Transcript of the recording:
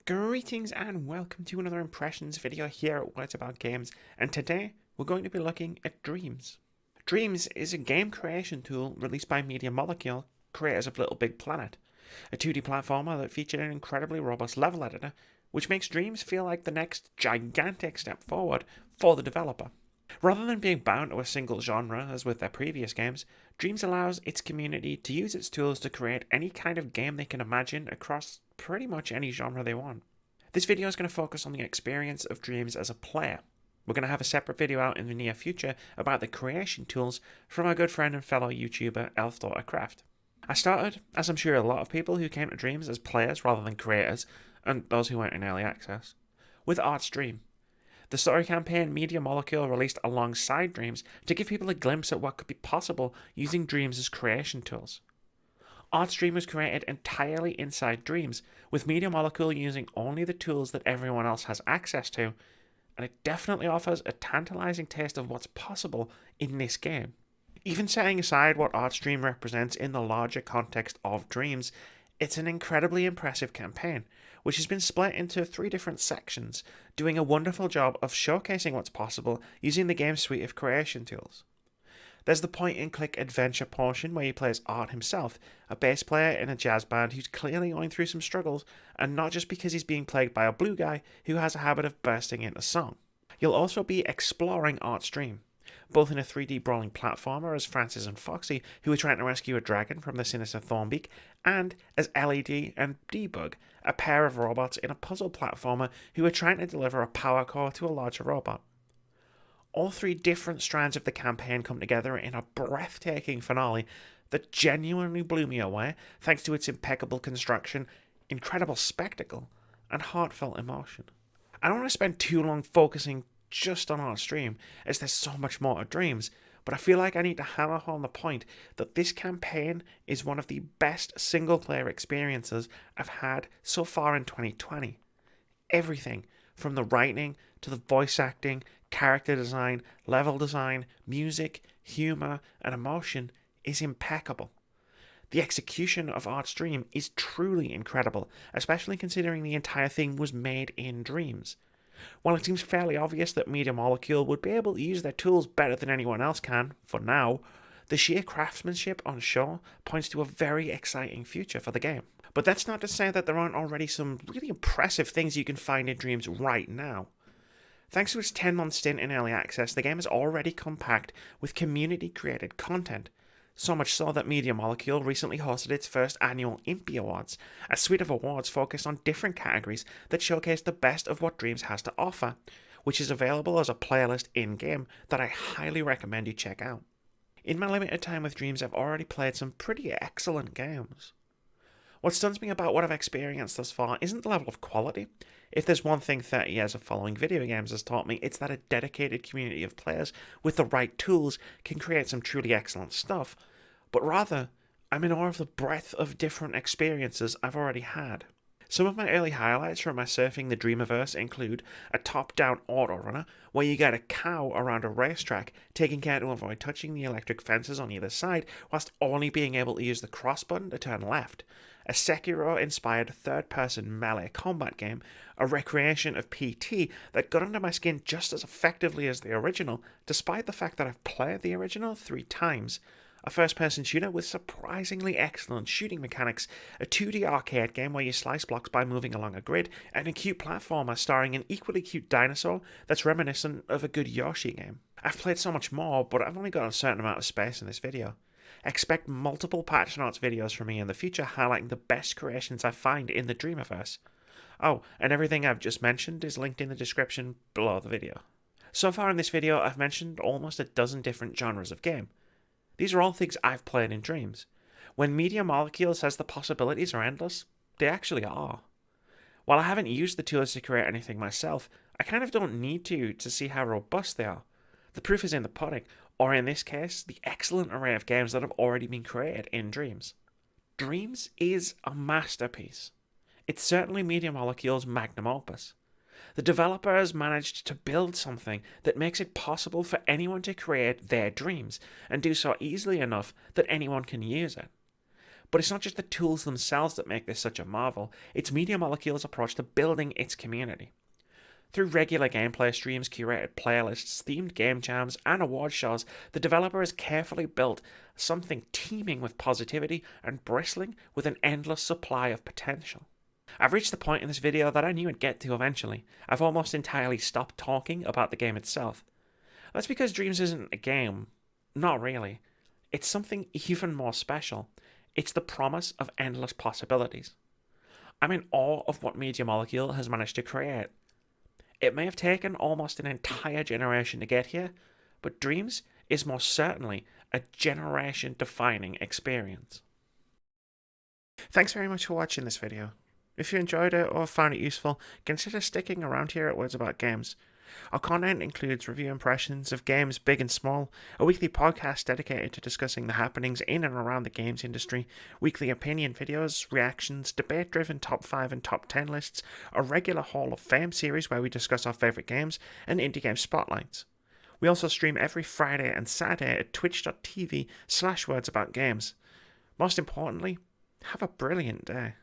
Greetings and welcome to another impressions video here at Words About Games, and today we're going to be looking at Dreams. Dreams is a game creation tool released by Media Molecule, creators of Little Big Planet, a 2D platformer that featured an incredibly robust level editor, which makes Dreams feel like the next gigantic step forward for the developer. Rather than being bound to a single genre as with their previous games, Dreams allows its community to use its tools to create any kind of game they can imagine across pretty much any genre they want. This video is going to focus on the experience of Dreams as a player. We're going to have a separate video out in the near future about the creation tools from our good friend and fellow YouTuber ElfDaughterCraft. I started, as I'm sure a lot of people who came to Dreams as players rather than creators, and those who went in early access, with ArtStream. The story campaign Media Molecule released alongside Dreams to give people a glimpse at what could be possible using Dreams as creation tools. ArtStream was created entirely inside Dreams, with Media Molecule using only the tools that everyone else has access to, and it definitely offers a tantalizing taste of what's possible in this game. Even setting aside what ArtStream represents in the larger context of Dreams, it's an incredibly impressive campaign, which has been split into 3 different sections, doing a wonderful job of showcasing what's possible using the game's suite of creation tools. There's the point-and-click adventure portion where you play as Art himself, a bass player in a jazz band who's clearly going through some struggles, and not just because he's being plagued by a blue guy who has a habit of bursting into song. You'll also be exploring ArtStream, both in a 3D brawling platformer as Francis and Foxy, who are trying to rescue a dragon from the sinister Thornbeak, and as LED and Debug, a pair of robots in a puzzle platformer who are trying to deliver a power core to a larger robot. All 3 different strands of the campaign come together in a breathtaking finale that genuinely blew me away thanks to its impeccable construction, incredible spectacle, and heartfelt emotion. I don't want to spend too long focusing just on ArtStream, as there's so much more to Dreams, but I feel like I need to hammer home the point that this campaign is one of the best single-player experiences I've had so far in 2020. Everything, from the writing to the voice acting, character design, level design, music, humour, and emotion is impeccable. The execution of ArtStream is truly incredible, especially considering the entire thing was made in Dreams. While it seems fairly obvious that Media Molecule would be able to use their tools better than anyone else can, for now, the sheer craftsmanship on show points to a very exciting future for the game. But that's not to say that there aren't already some really impressive things you can find in Dreams right now. Thanks to its 10-month stint in early access, the game is already compact with community-created content, so much so that Media Molecule recently hosted its first annual Impy Awards, a suite of awards focused on different categories that showcase the best of what Dreams has to offer, which is available as a playlist in-game that I highly recommend you check out. In my limited time with Dreams, I've already played some pretty excellent games. What stuns me about what I've experienced thus far isn't the level of quality. If there's one thing 30 years of following video games has taught me, it's that a dedicated community of players with the right tools can create some truly excellent stuff, but rather, I'm in awe of the breadth of different experiences I've already had. Some of my early highlights from my surfing the Dreamiverse include a top-down autorunner where you get a cow around a racetrack, taking care to avoid touching the electric fences on either side, whilst only being able to use the cross button to turn left. A Sekiro-inspired third-person melee combat game, a recreation of PT that got under my skin just as effectively as the original, despite the fact that I've played the original 3 times, a first-person shooter with surprisingly excellent shooting mechanics, a 2D arcade game where you slice blocks by moving along a grid, and a cute platformer starring an equally cute dinosaur that's reminiscent of a good Yoshi game. I've played so much more, but I've only got a certain amount of space in this video. Expect multiple patch notes videos from me in the future highlighting the best creations I find in the Dreamiverse. Oh, and everything I've just mentioned is linked in the description below the video. So far in this video, I've mentioned almost a dozen different genres of game. These are all things I've played in Dreams. When Media Molecule says the possibilities are endless, they actually are. While I haven't used the tools to create anything myself, I kind of don't need to see how robust they are. The proof is in the pudding, or in this case, the excellent array of games that have already been created in Dreams. Dreams is a masterpiece. It's certainly Media Molecule's magnum opus. The developer has managed to build something that makes it possible for anyone to create their dreams, and do so easily enough that anyone can use it. But it's not just the tools themselves that make this such a marvel, it's Media Molecule's approach to building its community. Through regular gameplay streams, curated playlists, themed game jams, and award shows, the developer has carefully built something teeming with positivity and bristling with an endless supply of potential. I've reached the point in this video that I knew I'd get to eventually. I've almost entirely stopped talking about the game itself. That's because Dreams isn't a game. Not really. It's something even more special. It's the promise of endless possibilities. I'm in awe of what Media Molecule has managed to create. It may have taken almost an entire generation to get here, but Dreams is most certainly a generation-defining experience. Thanks very much for watching this video. If you enjoyed it or found it useful, consider sticking around here at Words About Games. Our content includes review impressions of games big and small, a weekly podcast dedicated to discussing the happenings in and around the games industry, weekly opinion videos, reactions, debate-driven top 5 and top 10 lists, a regular Hall of Fame series where we discuss our favourite games, and indie game spotlights. We also stream every Friday and Saturday at twitch.tv/wordsaboutgames. Most importantly, have a brilliant day.